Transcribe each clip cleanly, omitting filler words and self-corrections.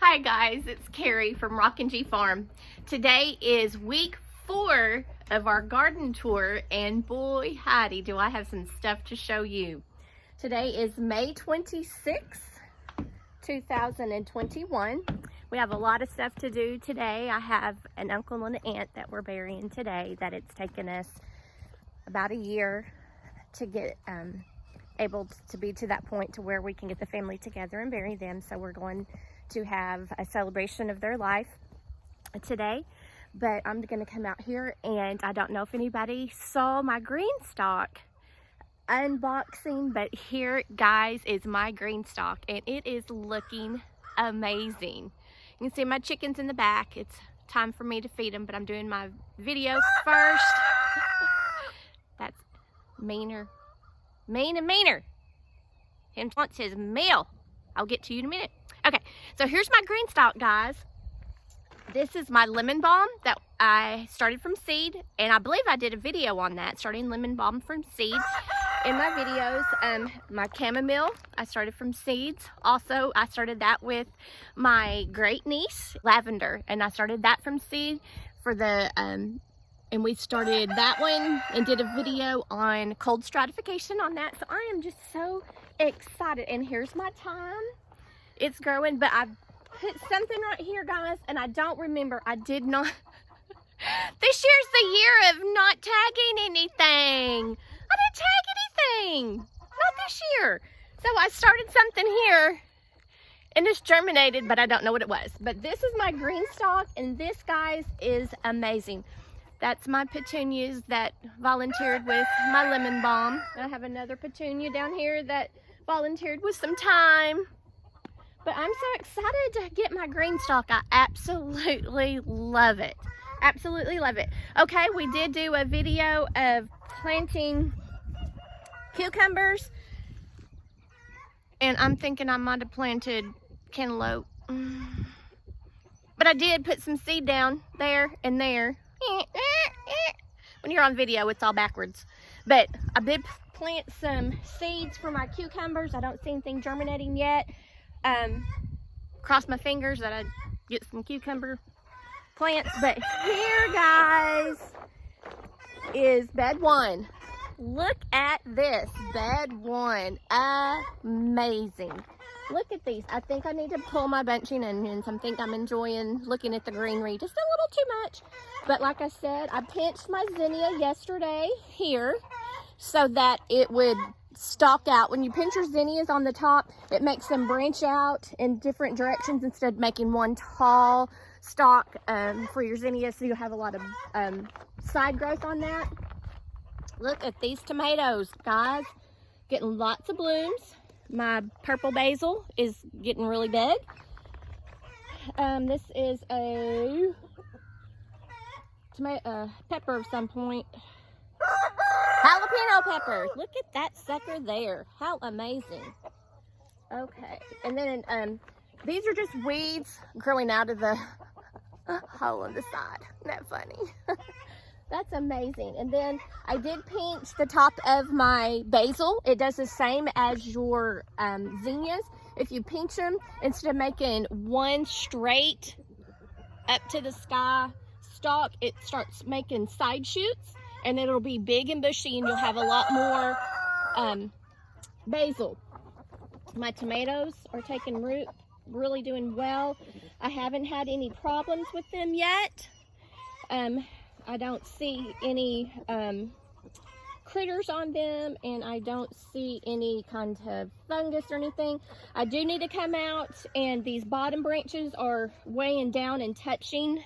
Hi guys, it's Carrie from Rockin G Farm. Today is week 4 of our garden tour, and boy howdy do I have some stuff to show you. Today is May 26th, 2021. We have a lot of stuff to do today. I have an uncle and an aunt that we're burying today that it's taken us about a year to get able to be to that point to where we can get the family together and bury them. So we're going to have a celebration of their life today. But I'm going to come out here, and I don't know if anybody saw my Greenstalk unboxing, but here, guys, is my Greenstalk, and it is looking amazing. You can see my chickens in the back. It's time for me to feed them, but I'm doing my video first. That's meaner. Mean and meaner. Him wants his meal. I'll get to you in a minute. Okay, so here's my Greenstalk, guys. This is my lemon balm that I started from seed, and I believe I did a video on that, starting lemon balm from seed in my videos. My chamomile, I started from seeds. Also, I started that with my great niece, lavender, and I started that from seed for the, and we started that one and did a video on cold stratification on that. So I am just so excited, and here's my thyme. It's growing, but I put something right here, guys, and I don't remember. I did not. This year's the year of not tagging anything. I didn't tag anything. Not this year. So I started something here, and it's germinated, but I don't know what it was. But this is my Greenstalk, and this, guys, is amazing. That's my petunias that volunteered with my lemon balm. I have another petunia down here that volunteered with some thyme. But I'm so excited to get my Greenstalk. I absolutely love it. Absolutely love it. Okay, we did do a video of planting cucumbers. And I'm thinking I might have planted cantaloupe. But I did put some seed down there and there. When you're on video, it's all backwards. But I did plant some seeds for my cucumbers. I don't see anything germinating yet. Cross my fingers that I get some cucumber plants. But here, guys, is bed 1. Look at this, bed 1. Amazing. Look at these. I think I need to pull my bunching onions. I think I'm enjoying looking at the greenery just a little too much. But like I said, I pinched my zinnia yesterday here so that it would stalk out. When you pinch your zinnias on the top, it makes them branch out in different directions instead of making one tall stalk for your zinnias, so you'll have a lot of side growth on that. Look at these tomatoes, guys. Getting lots of blooms. My purple basil is getting really big. This is a tomato pepper of some point. Jalapeno peppers. Look at that sucker there. How amazing. Okay. And then these are just weeds growing out of the hole on the side. Isn't that funny? That's amazing. And then I did pinch the top of my basil. It does the same as your zinnias. If you pinch them, instead of making one straight up to the sky stalk, it starts making side shoots, and it'll be big and bushy, and you'll have a lot more basil. My tomatoes are taking root, really doing well. I haven't had any problems with them yet. I don't see any critters on them, and I don't see any kind of fungus or anything. I do need to come out, and these bottom branches are weighing down and touching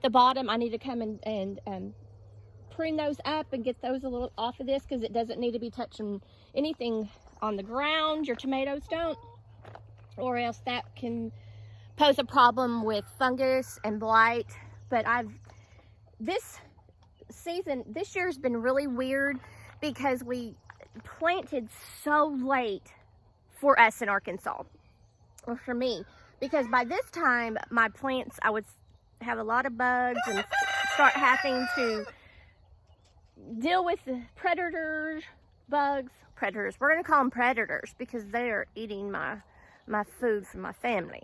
the bottom. I need to come and prune those up and get those a little off of this, because it doesn't need to be touching anything on the ground. Your tomatoes don't, or else that can pose a problem with fungus and blight. But this year's been really weird because we planted so late for us in Arkansas, or for me, because by this time my plants, I would have a lot of bugs and start having to deal with the predators, predators. We're going to call them predators because they are eating my food for my family.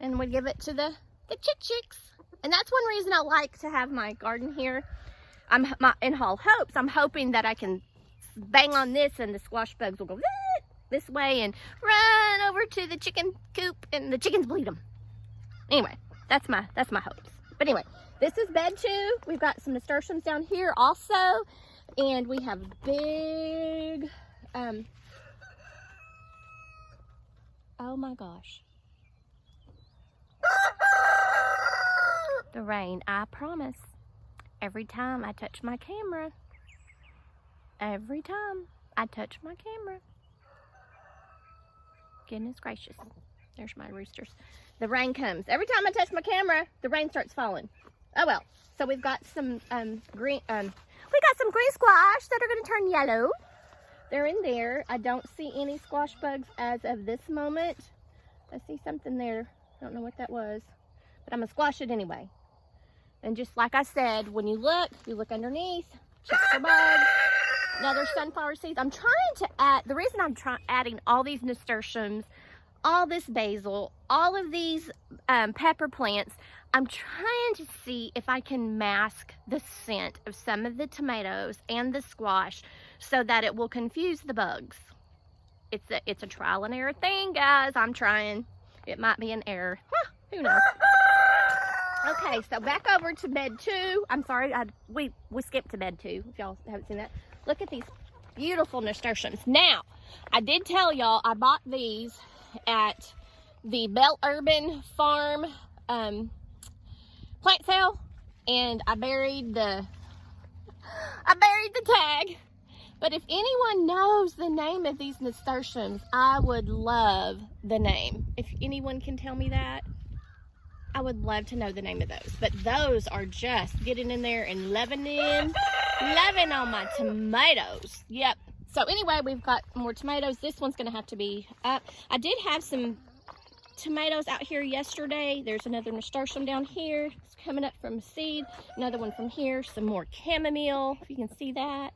and we give it to the chicks. And that's one reason I like to have my garden here. In all hopes, I'm hoping that I can bang on this and the squash bugs will go this way and run over to the chicken coop and the chickens bleed them. Anyway, that's my hopes. But anyway, this is bed 2. We've got some nasturtiums down here also, and we have big oh my gosh, the rain. I promise, every time I touch my camera, goodness gracious, there's my roosters. The rain comes. Every time I touch my camera, the rain starts falling. Oh well. So we've got some green squash that are going to turn yellow. They're in there. I don't see any squash bugs as of this moment. I see something there. I don't know what that was, but I'm going to squash it anyway. And just like I said, when you look underneath, check for bugs. Now there's sunflower seeds. I'm trying to add, the reason I'm adding all these nasturtiums, all this basil, all of these pepper plants, I'm trying to see if I can mask the scent of some of the tomatoes and the squash so that it will confuse the bugs. It's a trial and error thing, guys. I'm trying. It might be an error. Huh, who knows? Okay, so back over to bed 2. I'm sorry, we skipped to bed 2, if y'all haven't seen that. Look at these beautiful nasturtiums. Now, I did tell y'all I bought these at the Bell Urban Farm plant sale, and I buried the tag. But if anyone knows the name of these nasturtiums, I would love the name. If anyone can tell me that, I would love to know the name of those. But those are just getting in there and loving on my tomatoes. Yep. So anyway, we've got more tomatoes. This one's going to have to be up. I did have some tomatoes out here yesterday. There's another nasturtium down here. It's coming up from seed. Another one from here. Some more chamomile, if you can see that.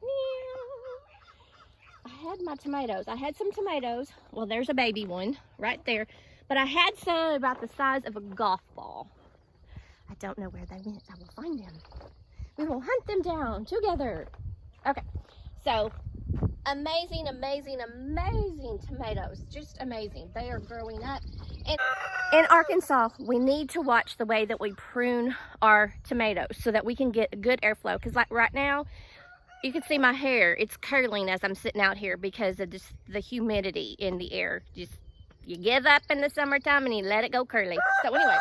I had my tomatoes. I had some tomatoes. Well, there's a baby one right there. But I had some about the size of a golf ball. I don't know where they went. I will find them. We will hunt them down together. Okay, so amazing, amazing, amazing tomatoes. Just amazing. They are growing up. And in Arkansas, we need to watch the way that we prune our tomatoes so that we can get good airflow. Because like right now, you can see my hair. It's curling as I'm sitting out here because of just the humidity in the air. You give up in the summertime and you let it go curly. So anyway,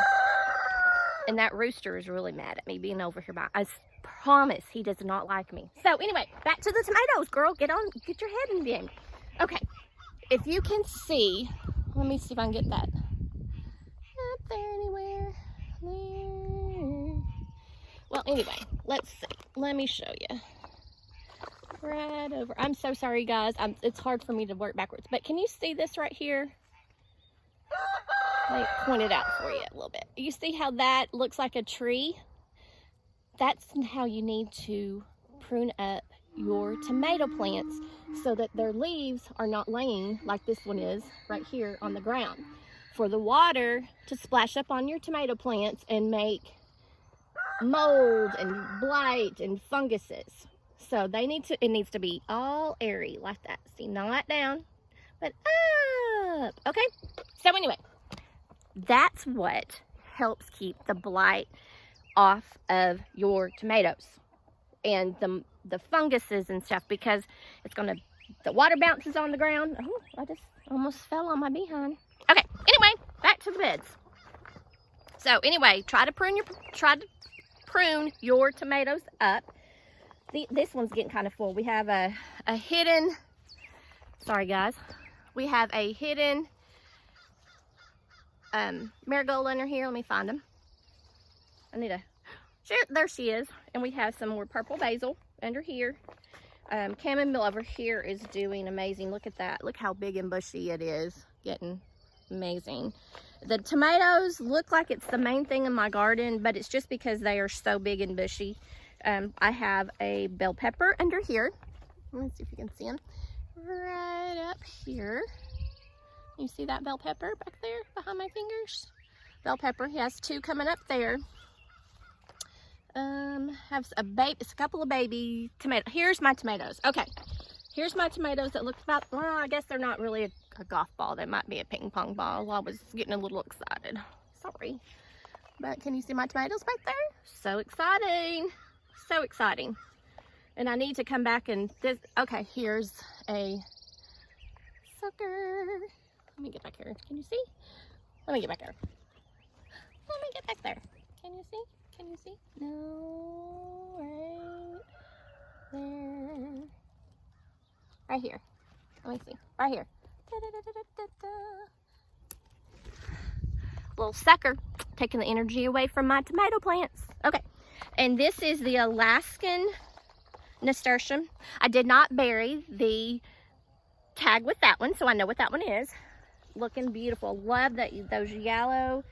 and that rooster is really mad at me being over here. I promise he does not like me. So anyway, back to the tomatoes, girl. Get your head in the game. Okay, if you can see, let me see if I can get that up there anywhere. There. Well, anyway, let's see. Let me show you. Right over. I'm so sorry, guys. It's hard for me to work backwards. But can you see this right here? Let me point it out for you a little bit. You see how that looks like a tree? That's how you need to prune up your tomato plants so that their leaves are not laying like this one is right here on the ground. For the water to splash up on your tomato plants and make mold and blight and funguses. So it needs to be all airy like that. See, not down, but up. Okay, so anyway, that's what helps keep the blight off of your tomatoes and the funguses and stuff, because the water bounces on the ground. Oh, I just almost fell on my behind. Okay, anyway, back to the beds. So anyway, try to prune your tomatoes up. This one's getting kind of full. We have a hidden, sorry guys, we have a hidden marigold under here. Let me find them. There she is. And we have some more purple basil under here. Chamomile over here is doing amazing. Look at that. Look how big and bushy it is. Getting amazing. The tomatoes look like it's the main thing in my garden, but it's just because they are so big and bushy. I have a bell pepper under here. Let's see if you can see them. Right up here. You see that bell pepper back there behind my fingers? bell pepper. He has 2 coming up there. Have a couple of baby tomatoes. Here's my tomatoes. Okay, here's my tomatoes that look about, well, I guess they're not really a golf ball. They might be a ping pong ball. I was getting a little excited. Sorry. But can you see my tomatoes back there? So exciting. So exciting. And I need to come back and okay, here's a sucker. Let me get back here. Can you see? Let me get back here. Let me get back there. Can you see? Can you see? No, right there. Right here. Let me see. Right here. Little sucker, taking the energy away from my tomato plants. Okay, and this is the Alaskan Nasturtium. I did not bury the tag with that one, so I know what that one is. Looking beautiful. Love that, those yellow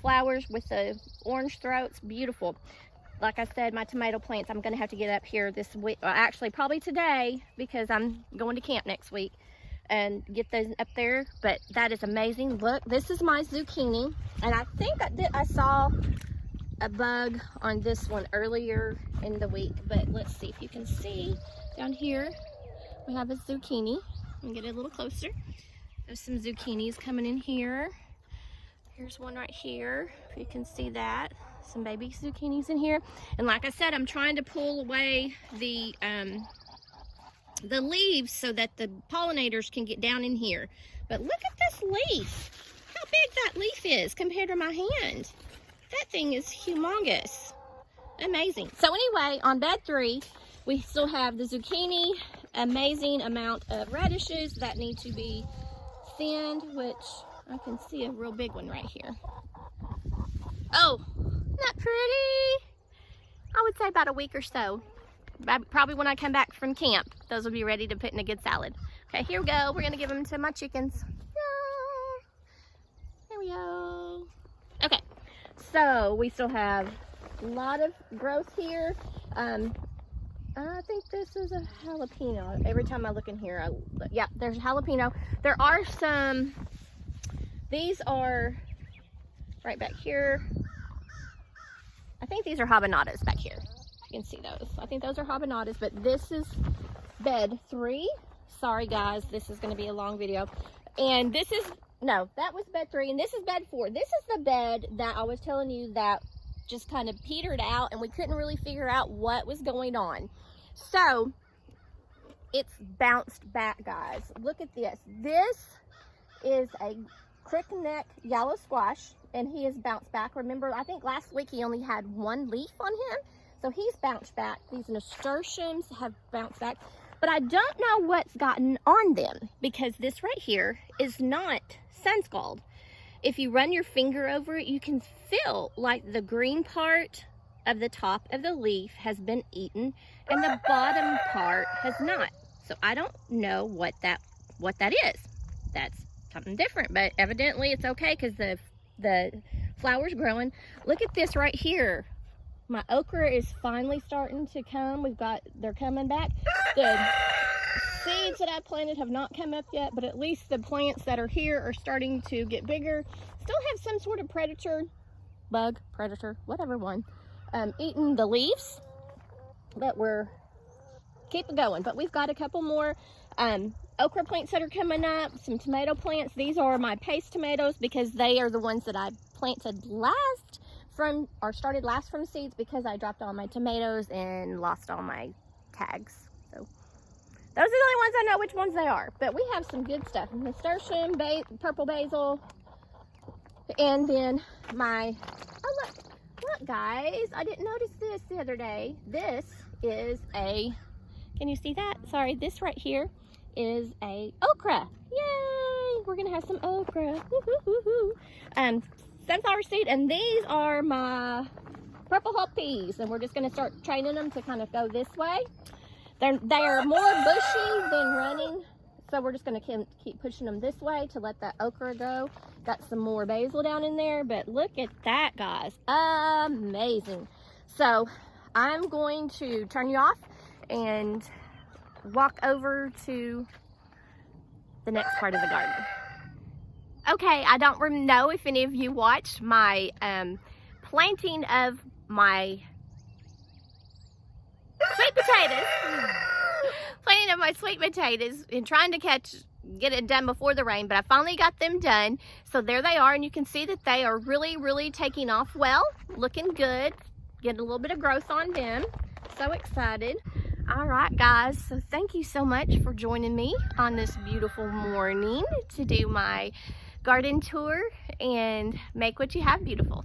flowers with the orange throats. Beautiful. Like I said, my tomato plants, I'm going to have to get up here this week. Well, actually, probably today, because I'm going to camp next week and get those up there. But that is amazing. Look, this is my zucchini, and I think I saw a bug on this one earlier in the week, but let's see if you can see down here. We have a zucchini. Let me get it a little closer. There's some zucchinis coming in here. Here's one right here, if you can see that. Some baby zucchinis in here. And like I said, I'm trying to pull away the leaves so that the pollinators can get down in here. But look at this leaf. How big that leaf is compared to my hand. That thing is humongous. Amazing. So anyway, on bed 3, we still have the zucchini, amazing amount of radishes that need to be thinned, which I can see a real big one right here. Oh, isn't that pretty? I would say about a week or so. Probably when I come back from camp, those will be ready to put in a good salad. Okay, here we go. We're gonna give them to my chickens. There we go. Okay, so we still have a lot of growth here. I think this is a jalapeno. Every time I look in here, yeah, there's jalapeno. There are some, these are right back here. I think these are habanadas back here. You can see those. I think those are habanadas, but this is bed 3. Sorry guys, this is going to be a long video. And this is, no, that was bed 3, and this is bed 4. This is the bed that I was telling you that just kind of petered out, and we couldn't really figure out what was going on. So it's bounced back, guys. Look at this. This is a crick neck yellow squash, and he has bounced back. Remember, I think last week he only had 1 leaf on him, so he's bounced back. These nasturtiums have bounced back, but I don't know what's gotten on them, because this right here is not sun scald. If you run your finger over it, you can feel like the green part of the top of the leaf has been eaten and the bottom part has not. So I don't know what that is. That's something different, but evidently it's okay because the flower's growing. Look at this right here. My okra is finally starting to come. They're coming back. The seeds that I planted have not come up yet, but at least the plants that are here are starting to get bigger. Still have some sort of predator, whatever one, eating the leaves, but we're keep it going. But we've got a couple more okra plants that are coming up, some tomato plants. These are my paste tomatoes because they are the ones that I planted started last from seeds, because I dropped all my tomatoes and lost all my tags. So those are the only ones I know which ones they are. But we have some good stuff. Nasturtium, purple basil, and then oh look guys, I didn't notice this the other day. This is can you see that? Sorry, this right here is a okra. Yay! We're gonna have some okra. Sunflower seed, and these are my purple hull peas, and we're just gonna start training them to kind of go this way. They are more bushy than running, so we're just gonna keep pushing them this way to let that okra go. Got some more basil down in there, but look at that, guys. Amazing. So I'm going to turn you off and walk over to the next part of the garden. Okay, I don't know if any of you watched my planting of my sweet potatoes. Planting of my sweet potatoes and trying to get it done before the rain, but I finally got them done. So there they are, and you can see that they are really taking off well, looking good, getting a little bit of growth on them. So excited. All right, guys, so thank you so much for joining me on this beautiful morning to do my garden tour and make what you have beautiful.